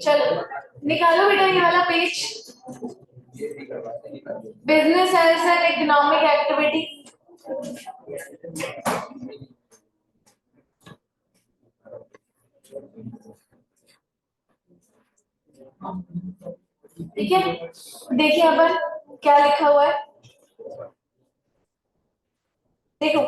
चलो निकालो बेटा ये वाला page. Business as an economic activity. ठीक है, देखिए यहाँ पर क्या लिखा हुआ है, देखो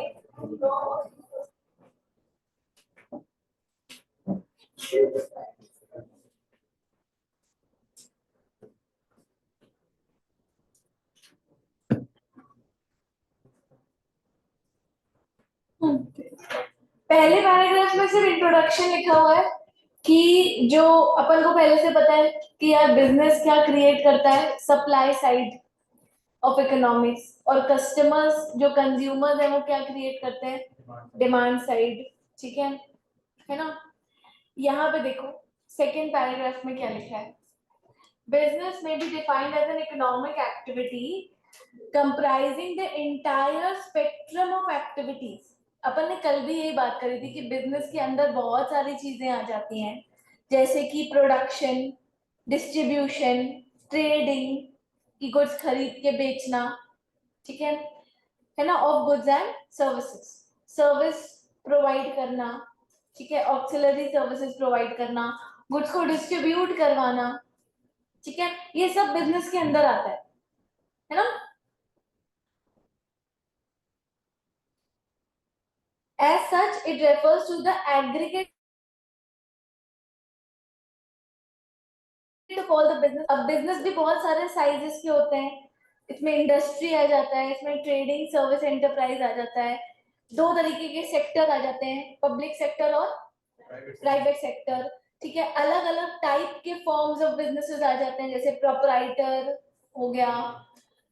पहले पैराग्राफ में सिर्फ इंट्रोडक्शन लिखा हुआ है कि जो अपन को पहले से पता है कि यार बिजनेस क्या क्रिएट करता है, सप्लाई साइड ऑफ इकोनॉमिक्स, और कस्टमर्स जो कंज्यूमर्स है वो क्या क्रिएट करते हैं, डिमांड साइड। ठीक है ना। यहाँ पे देखो सेकेंड पैराग्राफ में क्या लिखा है, business may be defined as an economic activity comprising the entire spectrum of activities. अपन ने कल भी यही बात करी थी कि बिजनेस के अंदर बहुत सारी चीजें आ जाती हैं, जैसे कि प्रोडक्शन, डिस्ट्रीब्यूशन, ट्रेडिंग की गुड्स खरीद के बेचना, ठीक है ना, of goods and services, service provide करना, ठीक है, ऑक्सिलरी सर्विसेज प्रोवाइड करना, गुड्स को डिस्ट्रीब्यूट करवाना, ठीक है, ये सब बिजनेस के अंदर आता है ना। As such, it refers to the aggregate of all the business। अब बिजनेस भी बहुत सारे साइजेस के होते हैं, इसमें इंडस्ट्री आ जाता है, इसमें ट्रेडिंग सर्विस एंटरप्राइज आ जाता है, दो तरीके के सेक्टर आ जाते हैं, पब्लिक सेक्टर और प्राइवेट सेक्टर। ठीक है, अलग अलग टाइप के फॉर्म्स ऑफ बिजनेसेस आ जाते हैं, जैसे प्रोपराइटर हो गया,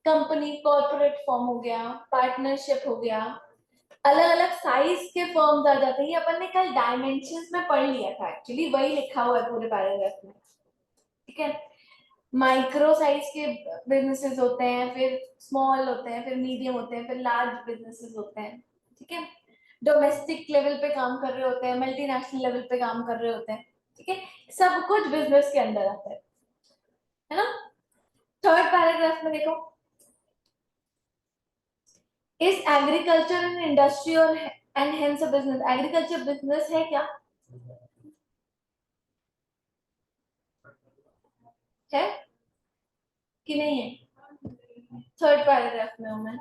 कंपनी कॉर्पोरेट फॉर्म हो गया, पार्टनरशिप हो गया, अलग अलग साइज के फर्म्स आ जाते हैं। ये अपन ने कल डायमेंशंस में पढ़ लिया था, एक्चुअली वही लिखा हुआ है पूरे पैराग्राफ में। ठीक है, माइक्रो साइज के बिजनेसेस होते हैं, फिर स्मॉल होते हैं, फिर मीडियम होते हैं, फिर लार्ज बिजनेसेस होते हैं। ठीक है, डोमेस्टिक लेवल पे काम कर रहे होते हैं, मल्टीनेशनल लेवल पे काम कर रहे होते हैं। ठीक है, सब कुछ बिजनेस के अंदर आता है ना। थर्ड पैराग्राफ में देखो, इज एग्रीकल्चर एन इंडस्ट्री और and hence a business. Agriculture business है क्या, है कि नहीं है? थर्ड पैराग्राफ में हूं मैं,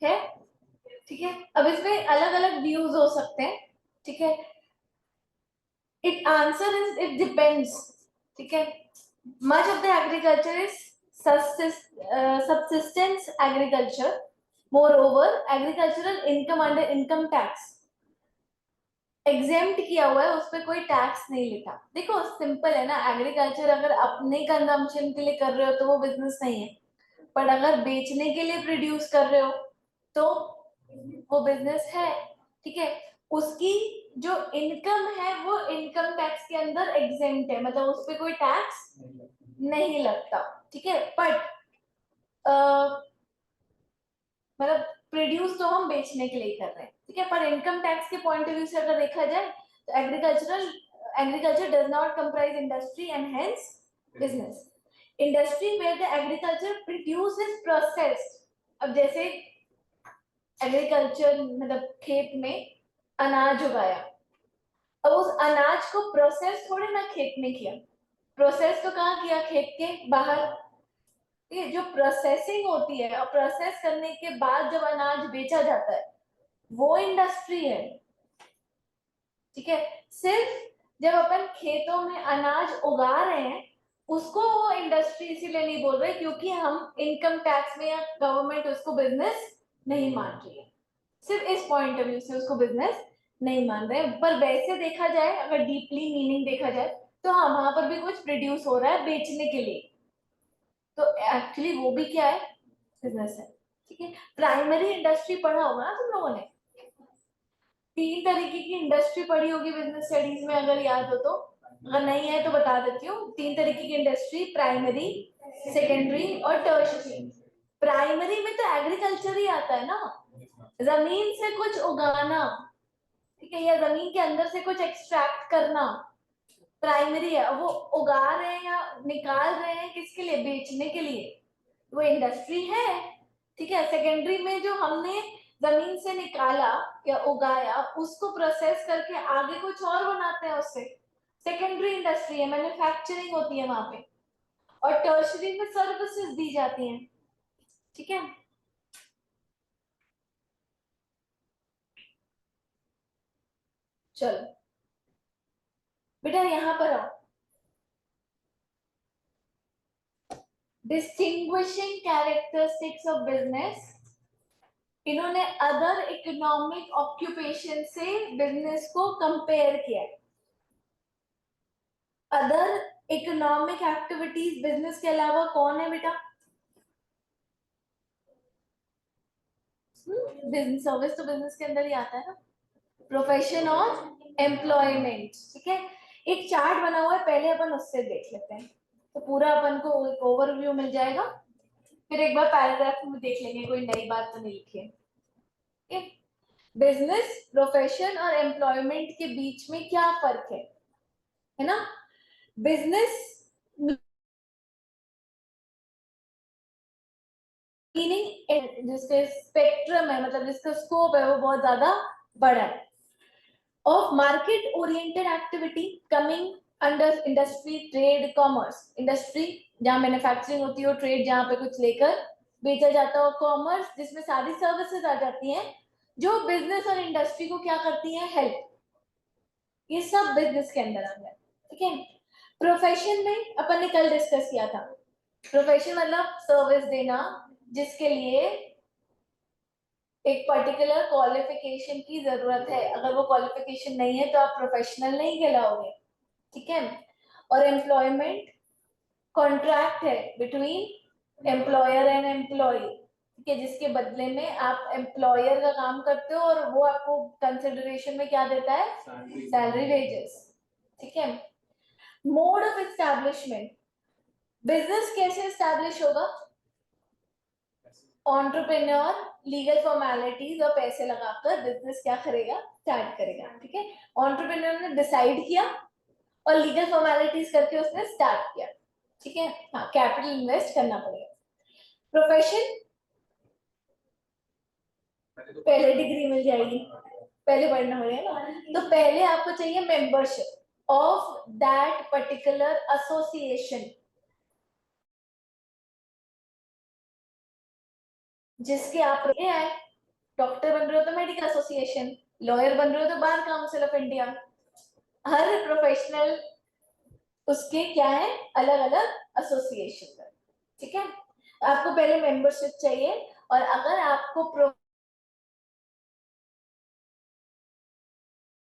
है। ठीक है, अब इसमें अलग अलग व्यूज हो सकते हैं। ठीक है, it answer is it depends. ठीक है, much of the agriculture is subsistence agriculture, moreover agricultural income under income tax exempt किया हुआ है, उस पर कोई टैक्स नहीं लिखा। देखो सिंपल है ना, एग्रीकल्चर अगर अपने कंजम्पशन के लिए कर रहे हो तो वो बिजनेस नहीं है, पर अगर बेचने के लिए प्रोड्यूस कर रहे हो तो वो बिजनेस है। ठीक है, उसकी जो इनकम है वो इनकम टैक्स के अंदर एग्जेम्प्ट है, मतलब उस पर कोई टैक्स नहीं लगता। ठीक है, बट मतलब प्रोड्यूस तो हम बेचने के लिए कर रहे हैं। ठीक है, पर इनकम टैक्स के पॉइंट ऑफ व्यू से अगर देखा जाए तो agriculture does not comprise industry and hence business. Industry where the agriculture produce is processed. अब जैसे एग्रीकल्चर मतलब खेत में अनाज उगाया, अब उस अनाज को प्रोसेस थोड़ी ना खेत में किया, प्रोसेस तो कहाँ किया, खेत के बाहर। ये जो प्रोसेसिंग होती है और प्रोसेस करने के बाद जब अनाज बेचा जाता है वो इंडस्ट्री है। ठीक है, सिर्फ जब अपन खेतों में अनाज उगा रहे हैं उसको वो इंडस्ट्री इसीलिए नहीं बोल रहे क्योंकि हम इनकम टैक्स में या गवर्नमेंट उसको बिजनेस नहीं मान रही है। सिर्फ इस पॉइंट ऑफ व्यू से उसको बिजनेस नहीं मान रहे, पर वैसे देखा जाए अगर डीपली मीनिंग देखा जाए तो हाँ वहां पर भी कुछ प्रोड्यूस हो रहा है बेचने के लिए, तो एक्चुअली वो भी क्या है, बिजनेस है। ठीक है, प्राइमरी इंडस्ट्री पढ़ा होगा ना तुम लोगों ने, 3 तरीके की इंडस्ट्री पढ़ी होगी बिजनेस स्टडीज में अगर याद हो तो, अगर नहीं है तो बता देती हूँ। 3 तरीके की इंडस्ट्री, प्राइमरी, सेकेंडरी और टर्शियरी। प्राइमरी में तो एग्रीकल्चर ही आता है ना, जमीन से कुछ उगाना, ठीक है, या जमीन के अंदर से कुछ एक्सट्रैक्ट करना प्राइमरी है। वो उगा रहे हैं या निकाल रहे हैं किसके लिए, बेचने के लिए, वो इंडस्ट्री है। ठीक है, सेकेंडरी में जो हमने जमीन से निकाला या उगाया उसको प्रोसेस करके आगे कुछ और बनाते हैं उससे, सेकेंडरी इंडस्ट्री है, मैन्युफैक्चरिंग होती है वहां पे। और टर्शरी में सर्विसेज दी जाती हैं। ठीक है, चलो बेटा यहाँ पर आओ। डिस्टिंग्विशिंग कैरेक्टरिस्टिक्स ऑफ बिजनेस, इन्होंने अदर इकोनॉमिक ऑक्यूपेशन से बिजनेस को कंपेयर किया। अदर इकोनॉमिक एक्टिविटीज बिजनेस के अलावा कौन है बेटा, बिजनेस सर्विस तो बिजनेस के अंदर ही आता है ना, प्रोफेशन ऑफ एम्प्लॉयमेंट। ठीक है, एक चार्ट बना हुआ है, पहले अपन उससे देख लेते हैं तो पूरा अपन को एक ओवरव्यू मिल जाएगा, फिर एक बार पैराग्राफ में देख लेंगे कोई नई बात तो नहीं लिखी है। बिजनेस, प्रोफेशन और एम्प्लॉयमेंट के बीच में क्या फर्क है ना। बिजनेस मीनिंग जिसके स्पेक्ट्रम है, मतलब जिसका स्कोप है वो बहुत ज्यादा बड़ा है, of market oriented activity coming under industry, trade, commerce. Industry जहां मैन्युफैक्चरिंग होती हो, ट्रेड जहां पे कुछ लेकर बेचा जाता हो, कॉमर्स जिसमें सारी सर्विसेज आ जाती हैं जो बिजनेस और इंडस्ट्री को क्या करती हैं, हेल्प। ये सब बिजनेस के अंदर आ गया। ठीक है, प्रोफेशन में अपन ने कल डिस्कस किया था, प्रोफेशन मतलब सर्विस देना जिसके लिए एक पर्टिकुलर क्वालिफिकेशन की जरूरत है, अगर वो क्वालिफिकेशन नहीं है तो आप प्रोफेशनल नहीं कहलाओगे। ठीक है, और एम्प्लॉयमेंट कॉन्ट्रैक्ट है बिटवीन एम्प्लॉयर एंड एम्प्लॉय, ठीक है, जिसके बदले में आप एम्प्लॉयर का काम करते हो और वो आपको कंसिडरेशन में क्या देता है, सैलरी, वेजेस। ठीक है, मोड ऑफ एस्टैब्लिशमेंट, बिजनेस कैसे एस्टैब्लिश होगा, एंटरप्रेन्योर लीगल फॉर्मेलिटीज और पैसे लगाकर बिजनेस क्या करेगा, स्टार्ट करेगा। ठीक है, एंटरप्रेन्योर ने डिसाइड किया और लीगल फॉर्मेलिटीज करके उसने स्टार्ट किया। ठीक है, हाँ कैपिटल इन्वेस्ट करना पड़ेगा। प्रोफेशन पहले डिग्री मिल जाएगी, पहले पढ़ना पड़ेगा ना, तो पहले आपको चाहिए membership of that particular association, जिसके आप आए, डॉक्टर बन रहे हो तो मेडिकल एसोसिएशन, लॉयर बन रहे हो तो bar council of India. Her professional उसके क्या है, अलग अलग एसोसिएशन है। ठीक है, आपको पहले मेंबरशिप चाहिए और अगर आपको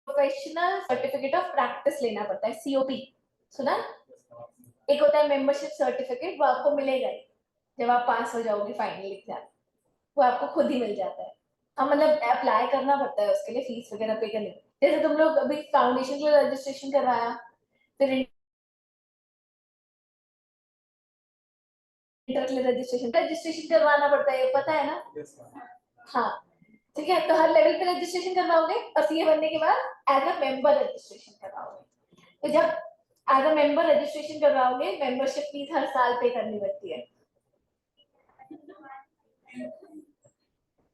प्रोफेशनल सर्टिफिकेट ऑफ प्रैक्टिस लेना पड़ता है, सीओपी सुना, एक होता है मेंबरशिप सर्टिफिकेट, वो आपको मिलेगा ही जब आप पास हो जाओगे फाइनल एग्जाम, वो आपको खुद ही मिल जाता है। हाँ मतलब अप्लाई करना पड़ता है उसके लिए, फीस वगैरह पे करनी, जैसे तुम लोग अभी फाउंडेशन के लिए रजिस्ट्रेशन करवाया, फिर इंटर के लिए रजिस्ट्रेशन करवाना पड़ता है, पता है ना। हाँ ठीक है, तो हर लेवल पे रजिस्ट्रेशन करवाओगे और सीए बनने के बाद एज अ मेंबर रजिस्ट्रेशन करवाओगे। तो जब एज अ मेंबर रजिस्ट्रेशन करवाओगे, मेंबरशिप फीस हर साल पे करनी पड़ती है।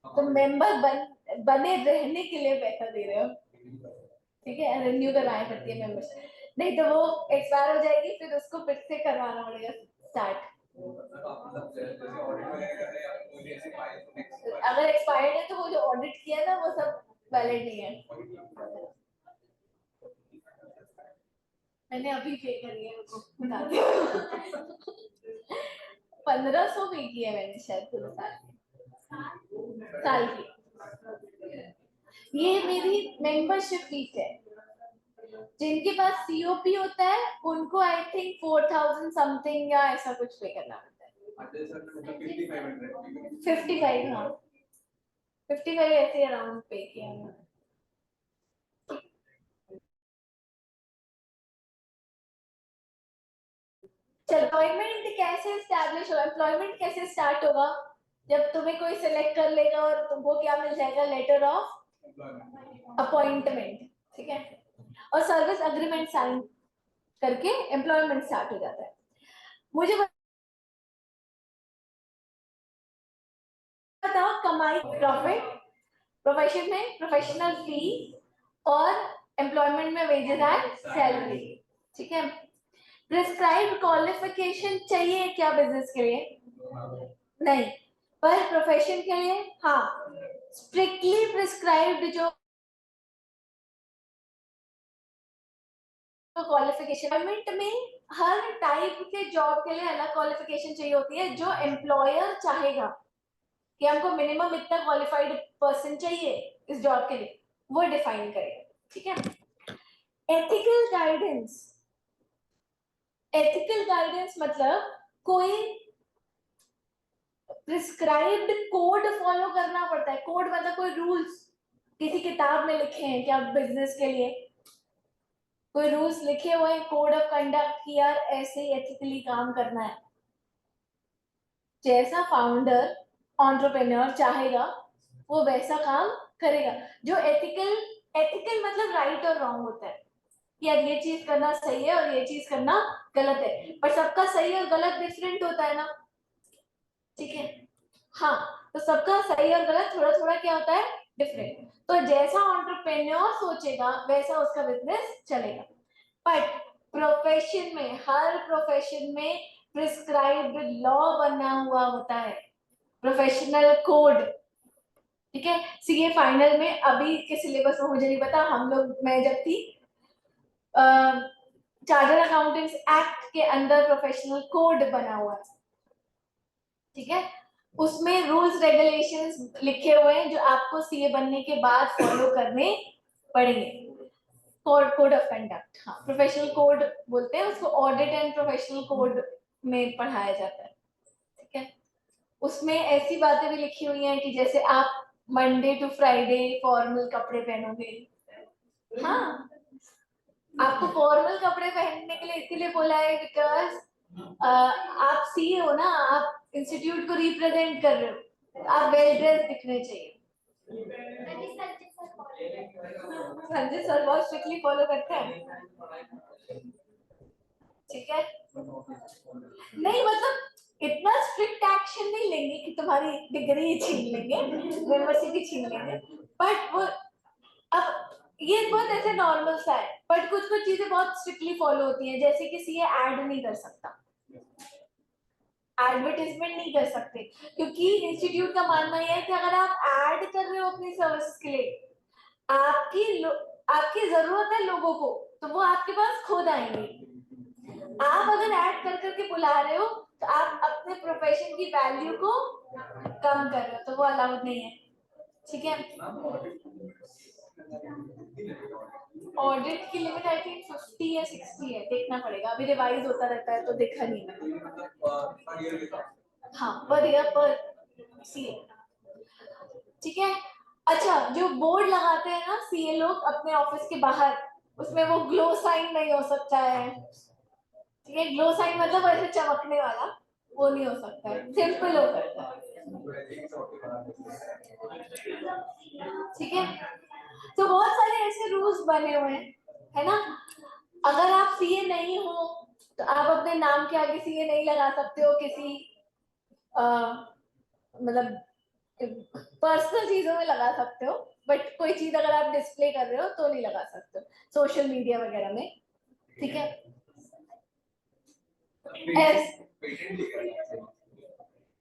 तो मेंबर बने रहने के लिए पैसा दे रहे हो, ठीक है, रिन्यू करवानी पड़ती है मेंबरशिप, नहीं तो वो एक्सपायर हो जाएगी, फिर उसको फिर से करवाना पड़ेगा स्टार्ट। वैलिड नहीं है। मैंने अभी पे करी है, रुको बताती हूँ। 1500 पे की है मैंने शायद पूरे साल की। ये मेरी मेंबरशिप फीस है। जिनके पास सीओपी होता है उनको आई थिंक 4000 समथिंग या ऐसा कुछ पे करना पड़ता है। 55, हाँ 55 ऐसे अराउंड पे किया है। चलो एम्प्लॉयमेंट कैसे एस्टैब्लिश होगा, एम्प्लॉयमेंट कैसे स्टार्ट होगा? जब तुम्हें कोई सिलेक्ट कर लेगा और तुमको क्या मिल जाएगा, लेटर ऑफ अपॉइंटमेंट, ठीक है, और सर्विस अग्रीमेंट साइन करके एम्प्लॉयमेंट स्टार्ट हो जाता है। मुझे बताओ, कमाई प्रॉफिट, प्रोफेशन में प्रोफेशनल फी, और एम्प्लॉयमेंट में वेजेस एंड सैलरी, ठीक है। प्रिस्क्राइब्ड क्वालिफिकेशन चाहिए क्या बिजनेस के लिए? नहीं, पर प्रोफेशन के लिए हाँ, स्ट्रिक्टली प्रिस्क्राइब्ड जो क्वालिफिकेशन। गवर्नमेंट में हर टाइप के जॉब के लिए अलग क्वालिफिकेशन चाहिए होती है, जो एम्प्लॉयर चाहेगा कि हमको मिनिमम इतना क्वालिफाइड पर्सन चाहिए इस जॉब के लिए, वो डिफाइन करेगा, ठीक है। एथिकल गाइडेंस, एथिकल गाइडेंस मतलब कोई प्रिस्क्राइब्ड कोड फॉलो करना पड़ता है। कोड मतलब कोई रूल्स किसी किताब में लिखे हैं क्या बिजनेस के लिए, कोई रूल्स लिखे हुए हैं, कोड ऑफ कंडक्ट की यार ऐसे ही एथिकली काम करना है। जैसा फाउंडर एंटरप्रेन्योर चाहेगा वो वैसा काम करेगा। जो एथिकल, एथिकल मतलब राइट और रॉन्ग होता है, यार ये चीज करना सही है और ये चीज करना गलत है, पर सबका सही और गलत डिफरेंट होता है ना, ठीक है। हाँ, तो सबका सही और गलत थोड़ा थोड़ा क्या होता है, डिफरेंट। तो जैसा एंटरप्रेन्योर सोचेगा वैसा उसका बिजनेस चलेगा। बट प्रोफेशन में, हर प्रोफेशन में प्रिस्क्राइब्ड लॉ बना हुआ होता है, प्रोफेशनल कोड, ठीक है। सीए फाइनल में अभी के सिलेबस में मुझे नहीं पता, हम लोग मैं जब थी चार्टर्ड अकाउंटेंट्स एक्ट के अंदर प्रोफेशनल कोड बना हुआ है, ठीक है। उसमें रूल्स रेगुलेशंस लिखे हुए हैं जो आपको सीए बनने के बाद फॉलो करने पड़ेंगे। कोड ऑफ कंडक्ट, हाँ प्रोफेशनल कोड बोलते हैं उसको, ऑडिट एंड प्रोफेशनल कोड में पढ़ाया जाता है, ठीक है। उसमें ऐसी बातें भी लिखी हुई हैं कि जैसे आप मंडे टू फ्राइडे फॉर्मल कपड़े पहनोगे, हाँ आपको फॉर्मल कपड़े पहनने के लिए इसलिए बोला है बिकॉज आप सीए हो ना, आप इंस्टीट्यूट को रिप्रेजेंट कर रहे हो, आप वेल ड्रेस दिखने चाहिए। संजय सर बहुत स्ट्रिक्टली फॉलो करते हैं, ठीक है। नहीं मतलब इतना स्ट्रिक्ट एक्शन नहीं लेंगे कि तुम्हारी डिग्री छीन लेंगे, मेंबरशिप छीन लेंगे, बट वो अब ये बहुत ऐसे नॉर्मल सा है, बट कुछ कुछ चीजें बहुत स्ट्रिक्टली फॉलो होती हैं, जैसे कि सीए ऐड नहीं कर सकता, एडवर्टाइजमेंट नहीं कर सकते, क्योंकि इंस्टीट्यूट का मानना यह है कि अगर आप ऐड कर रहे हो अपनी सर्विसेज के लिए, आपकी जरूरत है लोगों को, तो वो आपके पास खुद आएंगे। आप अगर ऐड कर करके बुला रहे हो तो आप अपने प्रोफेशन की वैल्यू को कम कर रहे हो, तो वो अलाउड नहीं है, ठीक है। ऑडिट की लिमिट आई थिंक 50 या 60 है, देखना पड़ेगा, अभी रिवाइज होता रहता है तो देखा नहीं मैंने। हाँ पर ईयर पर सीए, ठीक है। अच्छा, जो बोर्ड लगाते हैं ना सीए लोग अपने ऑफिस के बाहर, उसमें वो ग्लो साइन नहीं हो सकता है, ठीक है। ग्लो साइन मतलब ऐसे चमकने वाला, वो नहीं हो सकता है, सिंपल हो सकता है, ठीक है। तो बहुत सारे ऐसे रूल्स बने हुए हैं, है ना। अगर आप सीए नहीं हो तो आप अपने नाम के आगे सीए नहीं लगा सकते हो, किसी मतलब पर्सनल चीजों में लगा सकते हो, बट कोई चीज अगर आप डिस्प्ले कर रहे हो तो नहीं लगा सकते हो, सोशल मीडिया वगैरह में, ठीक है।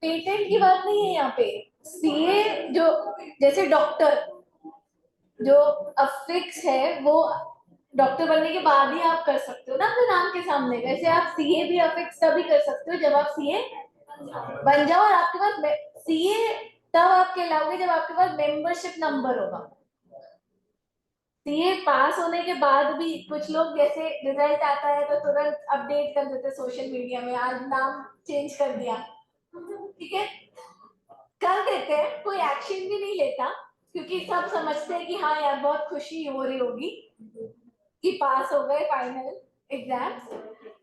पेटेंट की बात नहीं है यहाँ पे, सीए जो, जैसे डॉक्टर, जो अफिक्स है वो डॉक्टर बनने के बाद ही आप कर सकते हो ना अपने नाम के सामने। वैसे आप सीए भी अफिक्स तभी कर सकते हो जब आप सीए बन जाओ और आपके पास सीए तब आप कहलाओगे जब आपके पास मेंबरशिप नंबर होगा। सीए पास होने के बाद भी कुछ लोग जैसे रिजल्ट आता है तो तुरंत अपडेट कर देते सोशल मीडिया में, आज नाम चेंज कर दिया, ठीक है, कर देते हैं, कोई एक्शन भी नहीं लेता क्योंकि सब समझते हैं कि हाँ यार बहुत खुशी हो रही होगी कि पास हो गए फाइनल एग्जाम्स,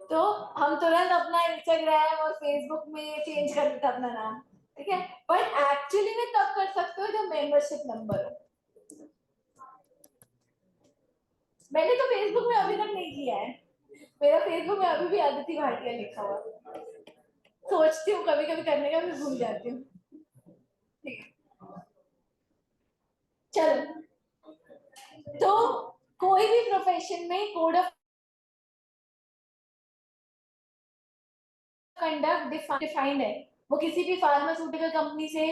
तो हम तुरंत अपना इंस्टाग्राम और फेसबुक में चेंज कर देते अपना नाम, ठीक है। बट एक्चुअली में तब कर सकते हो जब मेंबरशिप नंबर हो। मैंने तो फेसबुक में अभी तक नहीं किया है, मेरा फेसबुक में अभी भी आदिति भाटिया लिखा हुआ, सोचती हूँ कभी कभी करने का, भी भूल जाती हूँ, ठीक है। चलो, तो कोई भी प्रोफेशन में कोड ऑफ कंडक्ट डिफाइंड है, वो किसी भी फार्मास्यूटिकल कंपनी से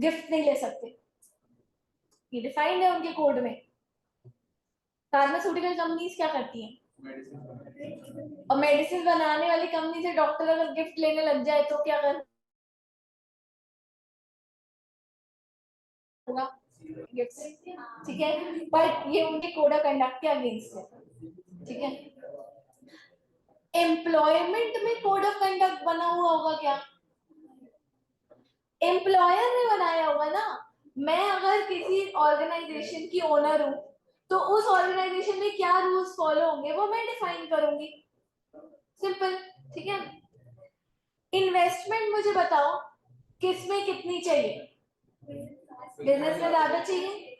गिफ्ट नहीं ले सकते, ये डिफाइंड है उनके कोड में। फार्मास्यूटिकल कंपनीज क्या करती हैं, और मेडिसिन बनाने वाली कंपनी से डॉक्टर अगर गिफ्ट लेने लग जाए तो क्या कर होगा, गिफ्ट, ठीक है। बट ये उनके कोड ऑफ कंडक्ट के अगेंस्ट है, ठीक है। एम्प्लॉयमेंट में कोड ऑफ कंडक्ट बना हुआ होगा क्या, एम्प्लॉयर ने बनाया होगा ना। मैं अगर किसी ऑर्गेनाइजेशन की ओनर हूं तो उस ऑर्गेनाइजेशन में क्या रूल्स फॉलो होंगे वो मैं डिफाइन करूंगी, सिंपल, ठीक है। इन्वेस्टमेंट मुझे बताओ किसमें कितनी चाहिए, बिजनेस में ज्यादा चाहिए,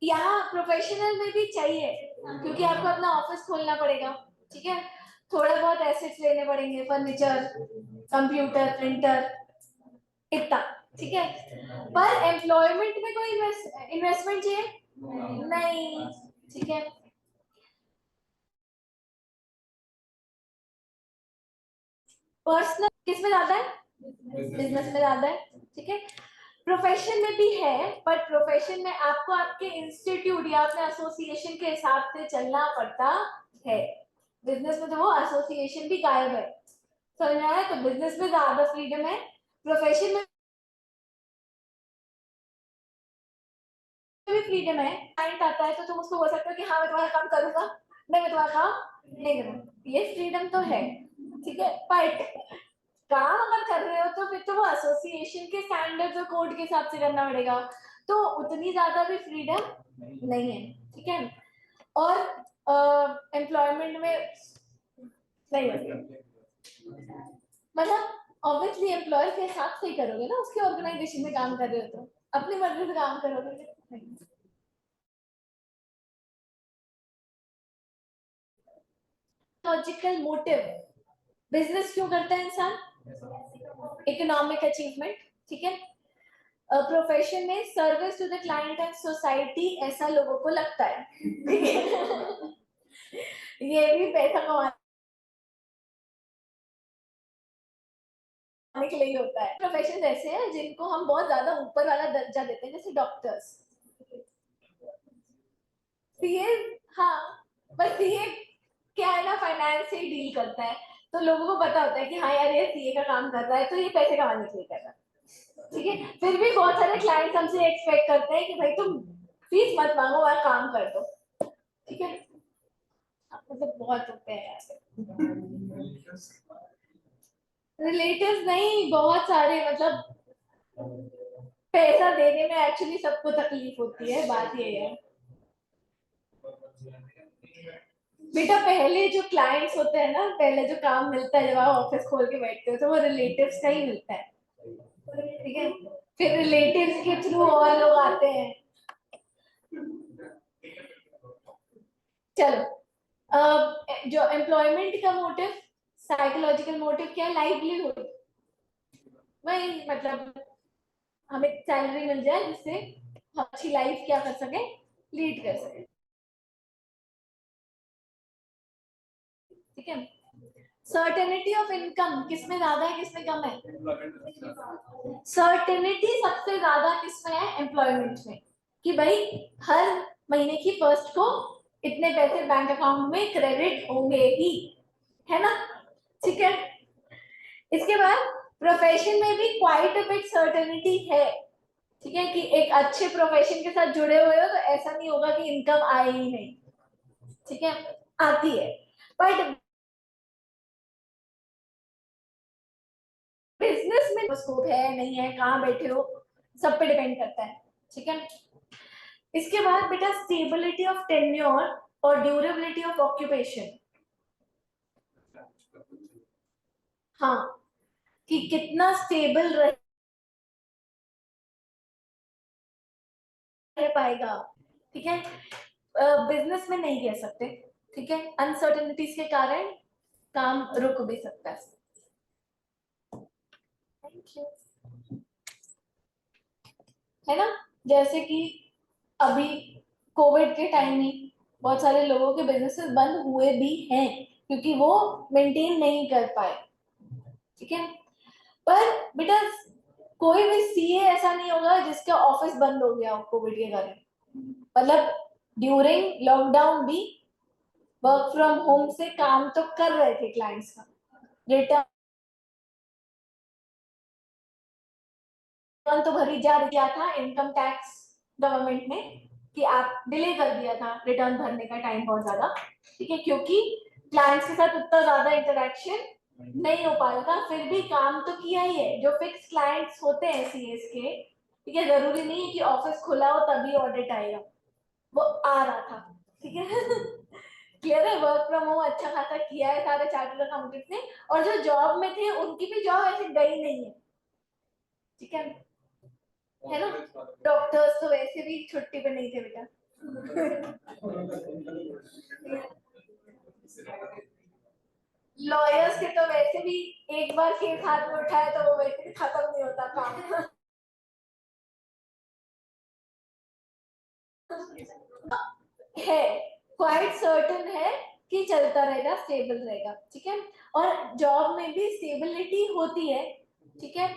यहाँ प्रोफेशनल में भी चाहिए क्योंकि आपको अपना ऑफिस खोलना पड़ेगा, ठीक है। थोड़ा बहुत एसेट्स लेने पड़ेंगे, फर्नीचर, कंप्यूटर, प्रिंटर, इतना, ठीक है। पर एम्प्लॉयमेंट में कोई इन्वेस्टमेंट चाहिए नहीं, ठीक है। पर्सनल किसमें ज्यादा है, बिजनेस में ज्यादा है, ठीक है। प्रोफेशन में भी है, बट प्रोफेशन में आपको आपके इंस्टीट्यूट या अपने एसोसिएशन के हिसाब से चलना पड़ता है, बिजनेस में तो वो एसोसिएशन भी गायब है, समझ में आया। तो बिजनेस में ज्यादा फ्रीडम है, प्रोफेशन में भी फ्रीडम है। क्लाइंट आता है तो तुम उसको बोल सकते हो कि हाँ मैं तुम्हारा काम करूंगा, नहीं मैं तुम्हारा काम नहीं करूंगा, ये फ्रीडम तो है, ठीक है। बट काम अगर कर रहे हो तो फिर तो वो एसोसिएशन के स्टैंडर्ड्स और कोड के हिसाब से करना पड़ेगा, तो उतनी ज्यादा भी फ्रीडम नहीं है, ठीक है। और एम्प्लॉयमेंट में नहीं है, मतलब ऑब्वियसली एम्प्लॉयर के हिसाब से ही करोगे ना, उसके ऑर्गेनाइजेशन में काम कर रहे हो तो अपनी मर्जी से काम करोगे नहीं। लॉजिकल मोटिव, बिजनेस क्यों करता है इंसान, इकोनॉमिक अचीवमेंट, ठीक है। प्रोफेशन में service to the client and society, ऐसा लोगों को लगता है, ठीक है। ये भी पैसा कमाने के लिए ही होता है। प्रोफेशन ऐसे हैं जिनको हम बहुत ज्यादा ऊपर वाला दर्जा देते हैं, जैसे डॉक्टर्स, सीए, हाँ, बस सीए क्या है ना, फाइनेंस से ही डील करता है, तो लोगों को पता होता है कि हाँ यार ये सीए का काम कर रहा है तो ये पैसे कमाने के लिए कर रहा है, ठीक है। फिर भी बहुत सारे क्लाइंट्स हमसे एक्सपेक्ट करते हैं कि भाई तुम फीस मत मांगो और काम कर दो, ठीक है। मतलब बहुत होते हैं यार रिलेटिव्स, नहीं बहुत सारे, मतलब पैसा देने में एक्चुअली सबको तकलीफ होती है, बात ये है बेटा। पहले जो क्लाइंट्स होते हैं ना, पहले जो काम मिलता है जब आप ऑफिस खोल के बैठते हो तो वो रिलेटिव्स का ही मिलता है, ठीक है। फिर रिलेटिव्स के थ्रू और लोग आते हैं। चलो, जो एम्प्लॉयमेंट का मोटिव, साइकोलॉजिकल मोटिव क्या है, लाइवलीहुड, वही मतलब हमें सैलरी मिल जाए जिससे हम अच्छी लाइफ क्या कर सके, लीड कर सके, ठीक है। सर्टेनिटी ऑफ इनकम किसमें ज्यादा है किसमें कम है, सर्टेनिटी सबसे ज्यादा किसमें है, एम्प्लॉयमेंट में, कि भाई हर महीने की फर्स्ट को इतने पैसे बैंक अकाउंट में क्रेडिट होंगे ही, है ना? ठीक है। इसके बाद प्रोफेशन में भी क्वाइट अ बिट सर्टेनिटी है, ठीक है, कि एक अच्छे प्रोफेशन के साथ जुड़े हुए हो तो ऐसा नहीं होगा कि इनकम आए ही नहीं, ठीक है, आती है, बट बिजनेस में स्कोप है नहीं है, कहाँ बैठे हो, सब पे डिपेंड करता है, ठीक है। इसके बाद बेटा स्टेबिलिटी ऑफ टेन्योर और ड्यूरेबिलिटी ऑफ ऑक्यूपेशन। हाँ, कि कितना स्टेबल रह पाएगा, ठीक है, बिजनेस में नहीं कह सकते, ठीक है, अनसर्टेनिटीज के कारण काम रुक भी सकता है। Thank you. है ना, जैसे कि अभी कोविड के टाइम में बहुत सारे लोगों के बिजनेसेस बंद हुए भी हैं क्योंकि वो मेंटेन नहीं कर पाए, ठीक है। पर बेटा कोई भी सीए ऐसा नहीं होगा जिसका ऑफिस बंद हो गया हो कोविड के कारण, मतलब ड्यूरिंग लॉकडाउन भी वर्क फ्रॉम होम से काम तो कर रहे थे क्लाइंट्स का, रिटर्न तो भरी जा दिया था इनकम टैक्स गवर्नमेंट ने कि आप डिले कर दिया था रिटर्न भरने का टाइम बहुत ज्यादा, ठीक है, क्योंकि क्लाइंट्स के साथ उतना ज्यादा इंटरेक्शन नहीं हो पा रहा था, फिर भी काम तो किया ही है। जो फिक्स क्लाइंट्स होते हैं सीएस के, ठीक है, जरूरी नहीं है कि ऑफिस खुला हो तभी ऑडिट आएगा, वो आ रहा था, ठीक है। क्लियर है, वर्क फ्रॉम होम अच्छा खासा किया है सारे चार्टर्ड अकाउंटेंट ने, और जो जॉब में थे उनकी भी जॉब ऐसे गई नहीं है, ठीक है ना। डॉक्टर्स तो वैसे भी छुट्टी पे नहीं थे बेटा। लॉयर्स के तो वैसे भी एक बार केस हाथ में उठाए तो वो वैसे भी खत्म नहीं होता काम। है, क्वाइट सर्टेन है कि चलता रहेगा, स्टेबल रहेगा, ठीक है, और जॉब में भी स्टेबिलिटी होती है, ठीक है।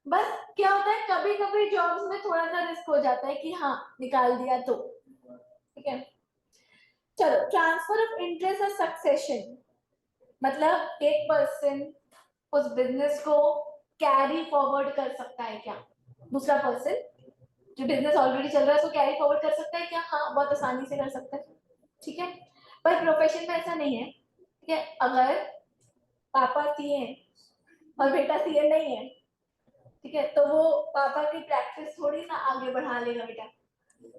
बस क्या होता है कभी कभी जॉब्स में थोड़ा सा रिस्क हो जाता है कि हाँ निकाल दिया तो, ठीक है। चलो, ट्रांसफर ऑफ इंटरेस्ट और सक्सेशन, मतलब एक पर्सन उस बिजनेस को कैरी फॉरवर्ड कर सकता है क्या, दूसरा पर्सन जो बिजनेस ऑलरेडी चल रहा है उसको कैरी फॉरवर्ड कर सकता है क्या, हाँ बहुत आसानी से कर सकता है, ठीक है। पर प्रोफेशन में ऐसा नहीं है, ठीक है, अगर पापा सीए हैं और बेटा सीए नहीं है, ठीक है, तो वो पापा की प्रैक्टिस थोड़ी ना आगे बढ़ा लेगा बेटा,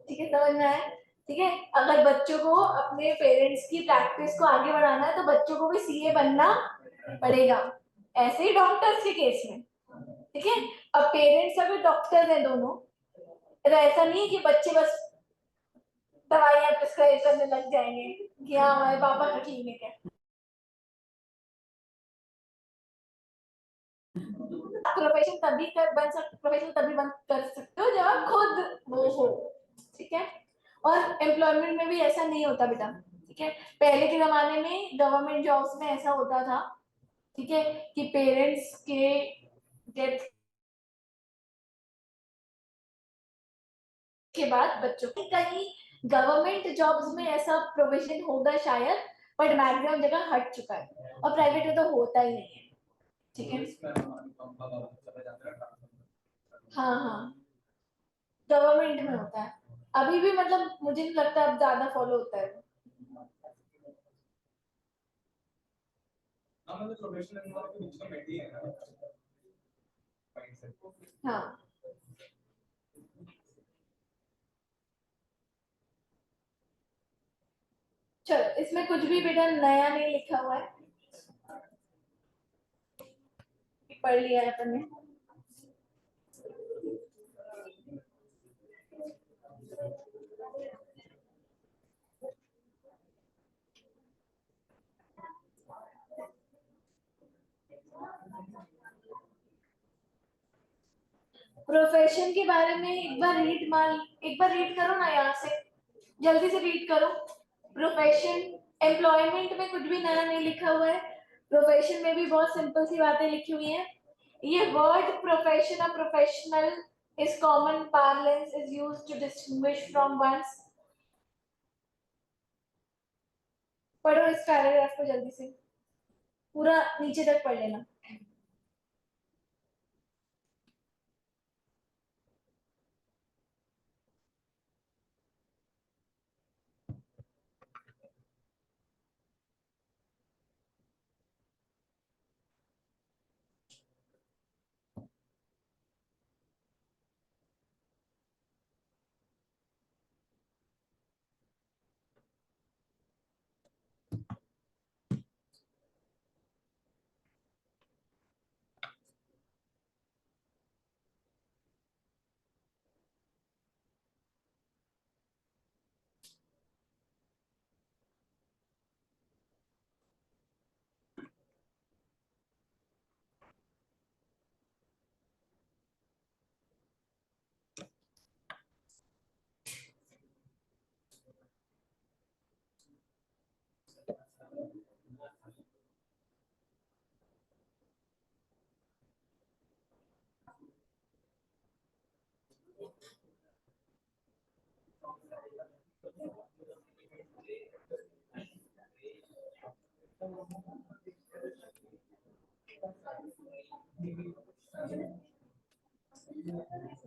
ठीक है, समझ में आया, ठीक है। अगर बच्चों को अपने पेरेंट्स की प्रैक्टिस को आगे बढ़ाना है तो बच्चों को भी सीए बनना पड़ेगा, ऐसे ही डॉक्टर्स के केस में, ठीक है। अब पेरेंट्स अगर डॉक्टर हैं दोनों, तो ऐसा नहीं है कि बच्चे बस दवाइयां प्रिस्क्राइब करने लग जाएंगे कि हाँ हमारे पापा का क्लिनिक है। प्रोफेशन तभी प्रोफेशन तभी बन कर सकते हो जब आप खुद वो हो, ठीक है। और एम्प्लॉयमेंट में भी ऐसा नहीं होता बेटा, ठीक है। पहले के जमाने में गवर्नमेंट जॉब्स में ऐसा होता था, ठीक है, कि पेरेंट्स के डेथ के बाद बच्चों की, कहीं गवर्नमेंट जॉब्स में ऐसा प्रोविजन होगा शायद, बट मैक्सिमम जगह हट चुका है, और प्राइवेट में तो होता ही नहीं है, ठीक है। हाँ हाँ, गवर्नमेंट में होता है अभी भी, मतलब मुझे नहीं लगता अब ज्यादा फॉलो होता है। हाँ, चलो इसमें कुछ भी बेटा नया नहीं लिखा हुआ है, पढ़ लिया है अपन ने। प्रोफेशन के बारे में एक बार रीड करो ना यहाँ से, जल्दी से रीड करो। प्रोफेशन, एम्प्लॉयमेंट में कुछ भी नया नहीं लिखा हुआ है, प्रोफेशन में भी बहुत सिंपल सी बातें लिखी हुई हैं। ये वर्ड प्रोफेशन और professional is common parlance is used to distinguish from one's. पढ़ो इस पैराग्राफ को जल्दी से, पूरा नीचे तक पढ़ लेना।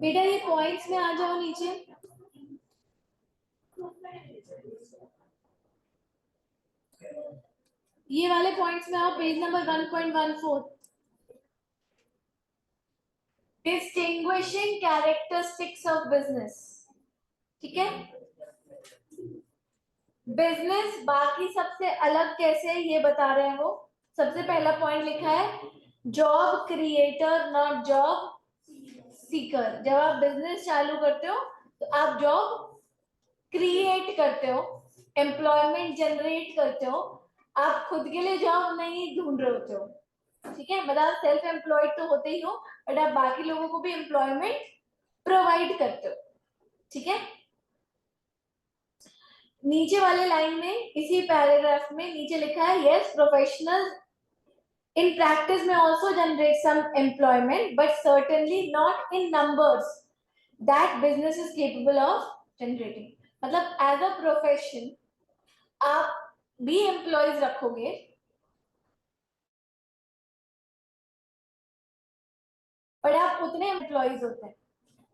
बेटा ये पॉइंट्स में आ जाओ नीचे। ये वाले पॉइंट्स में आओ, page number 1.14। Distinguishing characteristics of business. ठीक है, बिजनेस बाकी सबसे अलग कैसे है ये बता रहे हैं वो। सबसे पहला पॉइंट लिखा है job creator not job seeker. जब आप बिजनेस चालू करते हो तो आप जॉब क्रिएट करते हो, एम्प्लॉयमेंट जनरेट करते हो, आप खुद के लिए जॉब नहीं ढूंढ रहे होते हो। ठीक है, मतलब आप सेल्फ एम्प्लॉयड तो होते ही हो, बट आप बाकी लोगों को भी एम्प्लॉयमेंट प्रोवाइड करते हो। ठीक है, नीचे वाले लाइन में इसी पैराग्राफ में नीचे लिखा है yes professional in practice may also generate some employment but certainly not in numbers that business is capable of generating। मतलब as a profession आप भी एम्प्लॉयज रखोगे, बट आप उतने एम्प्लॉयज होते हैं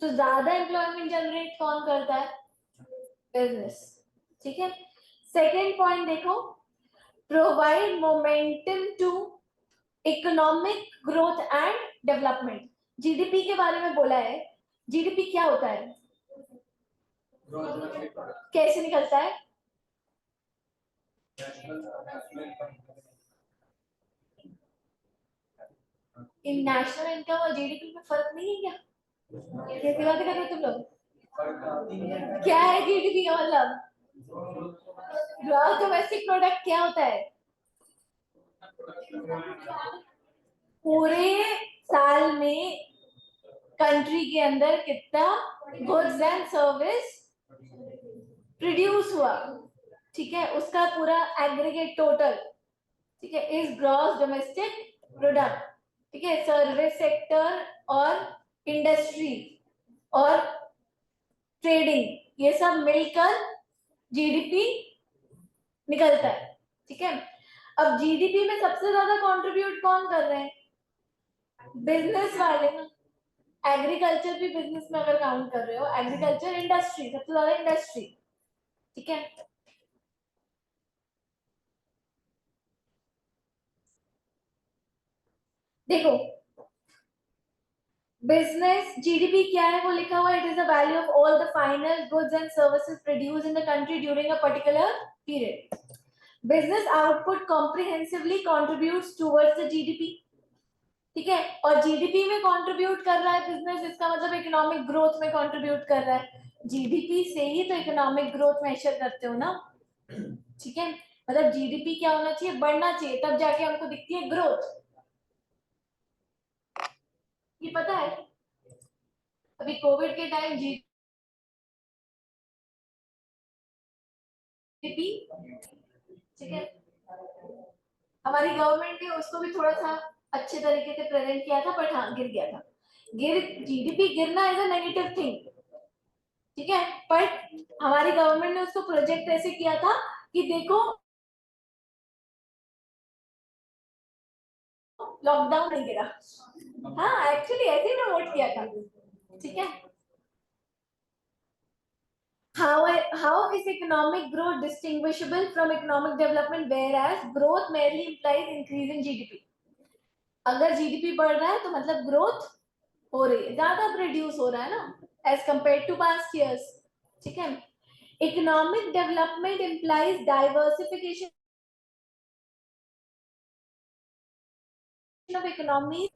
तो ज्यादा एम्प्लॉयमेंट जनरेट कौन करता है? बिजनेस। ठीक है, सेकेंड पॉइंट देखो, provide momentum to economic growth and development. GDP के बारे में बोला है। जीडीपी क्या होता है, कैसे निकलता है? इन नेशनल इनकम और जीडीपी में फर्क नहीं है क्या? कैसी बातें कर रहे हो तुम लोग? क्या है जीडीपी का मतलब? ग्रॉस डोमेस्टिक प्रोडक्ट क्या होता है? पूरे साल में कंट्री के अंदर कितना गुड्स एंड सर्विस प्रोड्यूस हुआ, ठीक है, उसका पूरा एग्रीगेट टोटल, ठीक है, इज ग्रॉस डोमेस्टिक प्रोडक्ट। ठीक है, सर्विस सेक्टर और इंडस्ट्री और ट्रेडिंग ये सब मिलकर जीडीपी निकलता है। ठीक है, अब जीडीपी में सबसे ज्यादा कंट्रीब्यूट कौन कर रहे हैं? बिजनेस वाले ना। एग्रीकल्चर भी बिजनेस में अगर काउंट कर रहे हो, एग्रीकल्चर इंडस्ट्री सबसे ज्यादा इंडस्ट्री। ठीक है, देखो बिजनेस जीडीपी क्या है वो लिखा हुआ, it is the value of all the final goods and services produced in the country during a particular period. Business output comprehensively contributes towards the GDP. ठीक है, और जीडीपी में कंट्रीब्यूट कर रहा है बिजनेस, इसका मतलब इकोनॉमिक ग्रोथ में कंट्रीब्यूट कर रहा है। जीडीपी से ही तो इकोनॉमिक ग्रोथ मेजर करते हो ना। ठीक है, मतलब जीडीपी क्या होना चाहिए, बढ़ना चाहिए, तब जाके हमको दिखती है ग्रोथ। ये पता है अभी कोविड के टाइम जीडीपी, ठीक है, हमारी गवर्नमेंट ने उसको भी थोड़ा सा अच्छे तरीके से प्रेजेंट किया था, बट हाँ गिर गया था। जीडीपी गिरना इज अ नेगेटिव थिंग, ठीक है, बट हमारी गवर्नमेंट ने उसको प्रोजेक्ट ऐसे किया था कि देखो लॉकडाउन नहीं गिरा, हाँ एक्चुअली ऐसे ही प्रमोट किया था, ठीक है। How is economic growth distinguishable from economic development, whereas growth merely implies increase in GDP? अगर जीडीपी बढ़ रहा है तो मतलब ग्रोथ हो रही है, ज्यादा प्रोड्यूस हो रहा है ना as compare to past years, ठीक है। Economic development implies diversification of economy.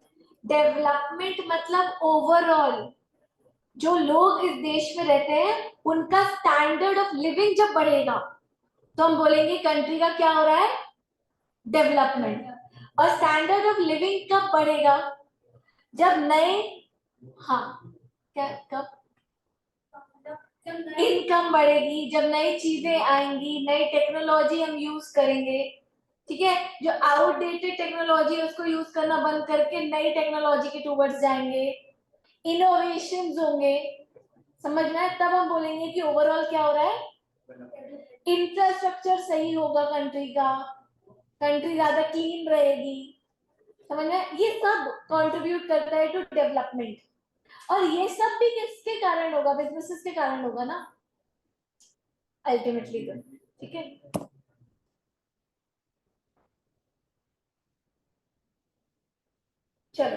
Development मतलब ओवरऑल जो लोग इस देश में रहते हैं उनका स्टैंडर्ड ऑफ लिविंग जब बढ़ेगा तो हम बोलेंगे कंट्री का क्या हो रहा है, डेवलपमेंट। और स्टैंडर्ड ऑफ लिविंग कब बढ़ेगा, जब नए, हाँ क्या, कब इनकम बढ़ेगी, जब नई चीजें आएंगी, नई टेक्नोलॉजी हम यूज करेंगे, ठीक है। जो आउटडेटेड टेक्नोलॉजी उसको यूज करना बंद करके नई टेक्नोलॉजी के टूवर्ड्स जाएंगे, इनोवेशंस होंगे, समझना है, तब हम बोलेंगे कि ओवरऑल क्या हो रहा है, इंफ्रास्ट्रक्चर सही होगा कंट्री का, कंट्री ज्यादा क्लीन रहेगी, समझ में, ये सब कंट्रीब्यूट करता है टू डेवलपमेंट। और ये सब भी किसके कारण होगा, बिजनेसेस के कारण होगा ना अल्टीमेटली, तो ठीक है। चलो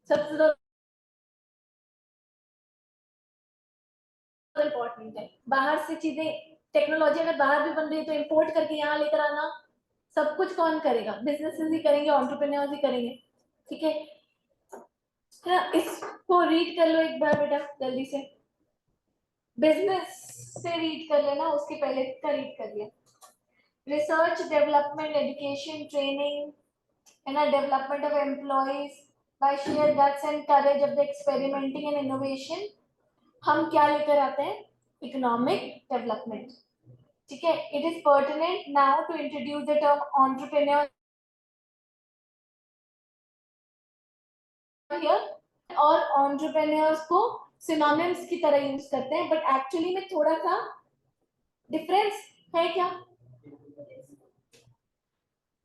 सबसे ज्यादा इम्पोर्टेंट है, बाहर से चीजें, टेक्नोलॉजी अगर बाहर भी बन रही है तो इंपोर्ट करके यहाँ लेकर आना, सब कुछ कौन करेगा, बिजनेसेस ही करेंगे, एंटरप्रेन्योर्स ही करेंगे, ठीक है। इसको रीड कर लो एक बार बेटा जल्दी से, बिजनेस से रीड कर लेना, उसके पहले का रीड कर लिया। Research development education training and a development of employees by sheer guts and courage of the experimenting and innovation, हम क्या लेकर आते हैं, इकोनॉमिक डेवलपमेंट, ठीक है। It is pertinent now to introduce the term entrepreneur here, और entrepreneurs को synonyms की तरह यूज करते हैं, बट एक्चुअली में थोड़ा सा डिफरेंस है क्या।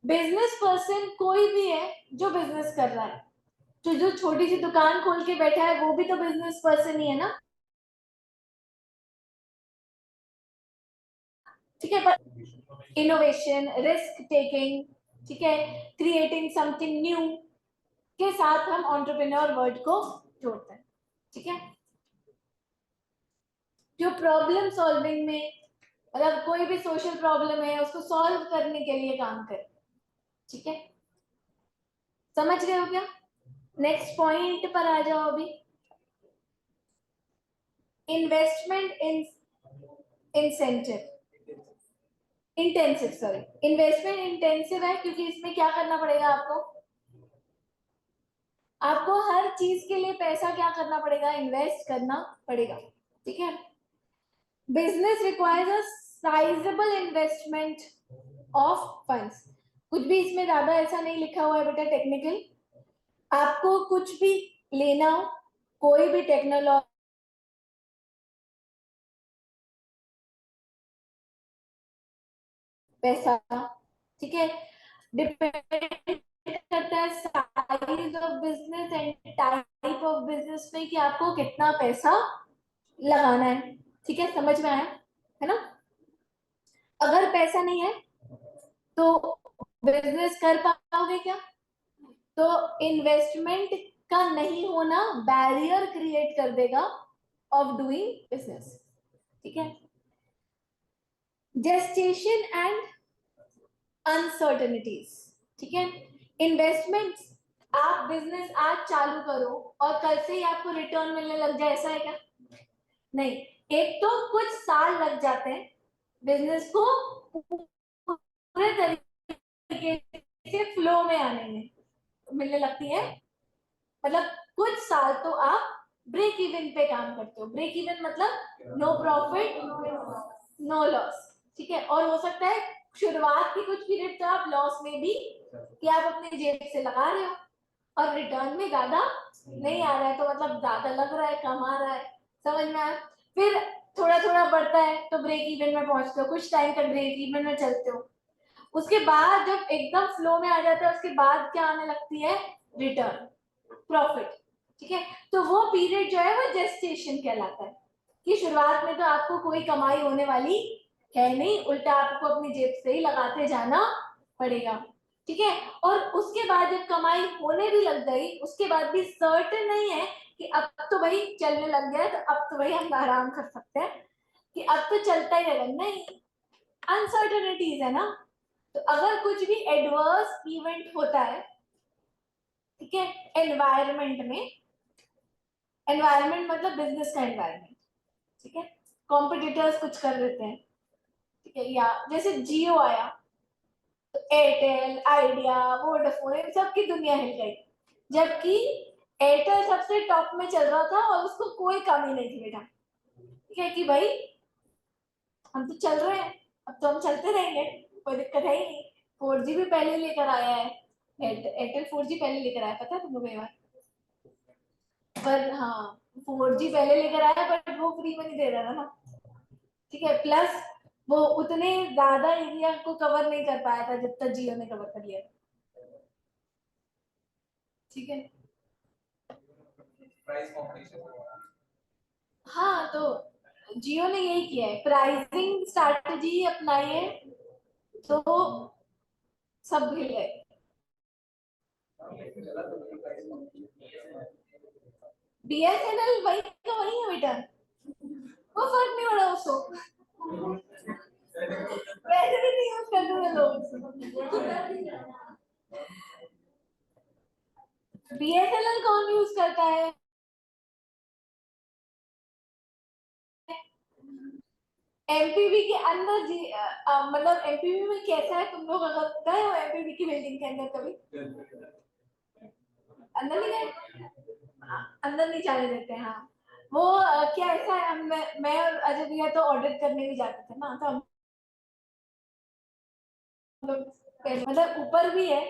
बिजनेस पर्सन कोई भी है जो बिजनेस कर रहा है, तो जो छोटी सी दुकान खोल के बैठा है वो भी तो बिजनेस पर्सन ही है ना, ठीक है। पर इनोवेशन, रिस्क टेकिंग, ठीक है, क्रिएटिंग समथिंग न्यू के साथ हम एंटरप्रेन्योर वर्ड को जोड़ते हैं, ठीक है। जो प्रॉब्लम सॉल्विंग में, मतलब कोई भी सोशल प्रॉब्लम है उसको सॉल्व करने के लिए काम करे, ठीक है, समझ गए हो क्या। नेक्स्ट पॉइंट पर आ जाओ अभी, investment in incentive, intensive, sorry, investment intensive है क्योंकि इसमें क्या करना पड़ेगा आपको, आपको हर चीज के लिए पैसा क्या करना पड़ेगा, इन्वेस्ट करना पड़ेगा, ठीक है। Business requires a sizeable investment of funds, कुछ भी इसमें ज्यादा ऐसा नहीं लिखा हुआ है बेटा टेक्निकल, आपको कुछ भी लेना हो, कोई भी टेक्नोलॉजी, पैसा, ठीक है, डिपेंड करता है size of business and type of business में कि आपको कितना पैसा लगाना है, ठीक है, समझ में आया है ना। अगर पैसा नहीं है तो बिजनेस कर पाओगे क्या, तो इन्वेस्टमेंट का नहीं होना बैरियर क्रिएट कर देगा ऑफ डूइंग बिजनेस, ठीक है। जेस्टेशन एंड अनसर्टेनिटीज, ठीक है। इन्वेस्टमेंट्स, आप बिजनेस आज चालू करो और कल से ही आपको रिटर्न मिलने लग जाए, ऐसा है क्या, नहीं, एक तो कुछ साल लग जाते हैं बिजनेस को पूरे तरीके से फ्लो में आने में, मिलने लगती है, मतलब कुछ साल तो आप ब्रेक इवन पे काम करते हो, ब्रेक इवन मतलब नो प्रॉफिट नो लॉस, ठीक है। और हो सकता है शुरुआत की कुछ पीरियड तो आप लॉस में भी, कि आप अपने जेब से लगा रहे हो, और रिटर्न में ज्यादा नहीं आ रहा है, तो मतलब ज्यादा लग रहा है, कम आ रहा है, समझ में आया। फिर थोड़ा थोड़ा बढ़ता है तो ब्रेक इवन में पहुंचते हो, कुछ टाइम तक ब्रेक इवन में चलते हो, उसके बाद जब एकदम फ्लो में आ जाता है उसके बाद क्या आने लगती है, रिटर्न, प्रॉफिट। ठीक है, तो वो पीरियड जो है वो जेस्टेशन कहलाता है, कि शुरुआत में तो आपको कोई कमाई होने वाली है नहीं, उल्टा आपको अपनी जेब से ही लगाते जाना पड़ेगा। ठीक है, और उसके बाद जब कमाई होने भी लग गई उसके बाद भी सर्टेन नहीं है कि अब तो भाई चलने लग गया, तो अब तो भाई हम आराम कर सकते हैं, कि अब तो चलता ही रहेगा, नहीं, अनसर्टेनिटीज है ना। तो अगर कुछ भी एडवर्स इवेंट होता है, ठीक है, एनवायरमेंट में, एनवायरमेंट मतलब बिजनेस का एनवायरमेंट, ठीक है, कॉम्पिटिटर्स कुछ कर देते हैं, ठीक है, या जैसे जियो आया तो एयरटेल, आइडिया, वोडाफोन, इन सबकी दुनिया हिल गई, जबकि एयरटेल सबसे टॉप में चल रहा था और उसको कोई कमी नहीं थी बेटा, ठीक है, कि भाई हम तो चल रहे हैं, अब तो हम चलते रहेंगे, कोई दिक्कत है ही नहीं। 4G भी पहले लेकर आया है, एयरटेल 4G पहले लेकर आया, पता है तुम लोग ये बात। पर हाँ, 4G पहले लेकर आया बट वो फ्री में नहीं दे रहा था ना, ठीक है, प्लस वो उतने ज्यादा एरिया को कवर नहीं कर पाया था जितना जियो ने कवर कर लिया, ठीक है। हाँ, तो जियो ने यही किया है, प्राइसिंग स्ट्रैटेजी अपनाई है, तो सब भिड़ गए। BSNL वही का वही है बेटा, वो फर्क नहीं हो रहा उसको, वैसे भी नहीं यूज करते थे लोग। BSNL कौन यूज करता है, एमपीवी के अंदर मतलब एमपीवी में कैसा है, तुम लोग अगर गए हो एमपीवी की बिल्डिंग के अंदर कभी, अंदर नहीं गए, अंदर नहीं जाने देते हैं, हाँ। वो क्या ऐसा है, मैं और अजय भैया तो ऑडिट करने भी जाते थे ना, तो हम लोग मतलब ऊपर भी है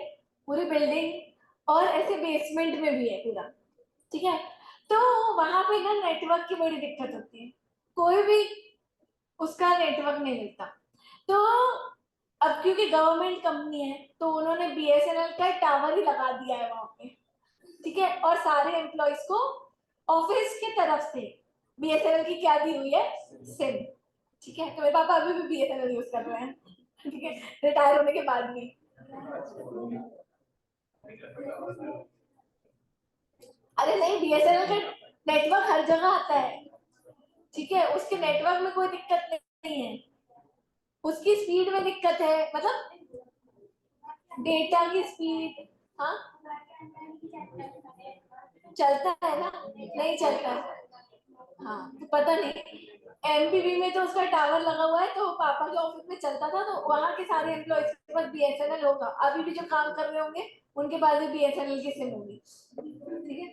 पूरी बिल्डिंग, और ऐसे बेसमेंट में भी है पूरा, ठीक है। तो वहां पे ना नेटवर्क की बड़ी दिक्कत होती है, कोई भी उसका नेटवर्क नहीं मिलता। तो अब क्योंकि गवर्नमेंट कंपनी है तो उन्होंने BSNL का टावर ही लगा दिया है वहां पे, ठीक है, और सारे एम्प्लॉयज को ऑफिस की तरफ से BSNL की क्या दी हुई है, सिम, ठीक है। तो मेरे पापा अभी भी BSNL यूज कर रहे हैं, ठीक है, रिटायर होने के बाद भी। अरे नहीं, BSNL का नेटवर्क हर जगह आता है, ठीक है, उसके नेटवर्क में कोई दिक्कत नहीं है, उसकी स्पीड में दिक्कत है, मतलब डेटा की स्पीड। हाँ, चलता है ना, नहीं चलता है, हाँ, तो पता नहीं, एमपीवी में तो उसका टावर लगा हुआ है, तो पापा के ऑफिस में चलता था, तो वहां के सारे एम्प्लॉयज के पास BSNL होगा, अभी भी जो काम कर रहे होंगे उनके पास भी BSNL की सिम होगी, ठीक है,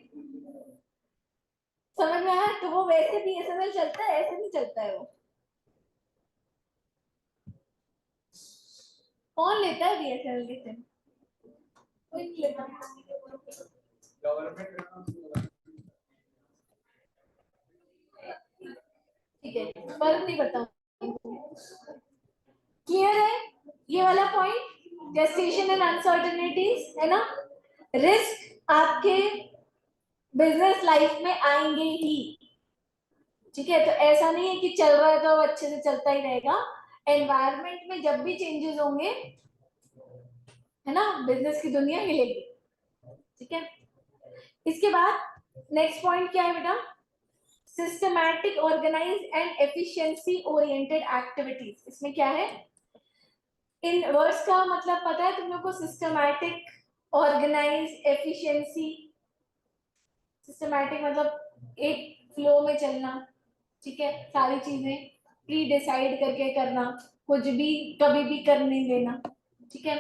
समझ में आया। तो वो वैसे BSNL चलता है, ऐसे नहीं चलता है वो, कौन लेता है BSNL की सिम, कोई नहीं लेता, ठीक है, फर्क नहीं पड़ता, क्लियर है ये वाला पॉइंट, जेस्टेशन एंड अनसर्टेनिटीज है ना, रिस्क आपके बिजनेस लाइफ में आएंगे ही, ठीक है, तो ऐसा नहीं है कि चल रहा है तो अब अच्छे से चलता ही रहेगा, एनवायरनमेंट में जब भी चेंजेस होंगे, है ना, बिजनेस की दुनिया हिलेगी, ठीक है। इसके बाद नेक्स्ट पॉइंट क्या है बेटा, systematic, organise and efficiency oriented activities, इसमें क्या है, इन वर्ड्स का मतलब पता है तुम लोग को, सिस्टमैटिक, ऑर्गेनाइज, एफिशिएंसी। सिस्टमैटिक मतलब एक फ्लो में चलना, ठीक है, सारी चीजें प्री डिसाइड करके करना, कुछ भी कभी भी कर नहीं देना, ठीक है।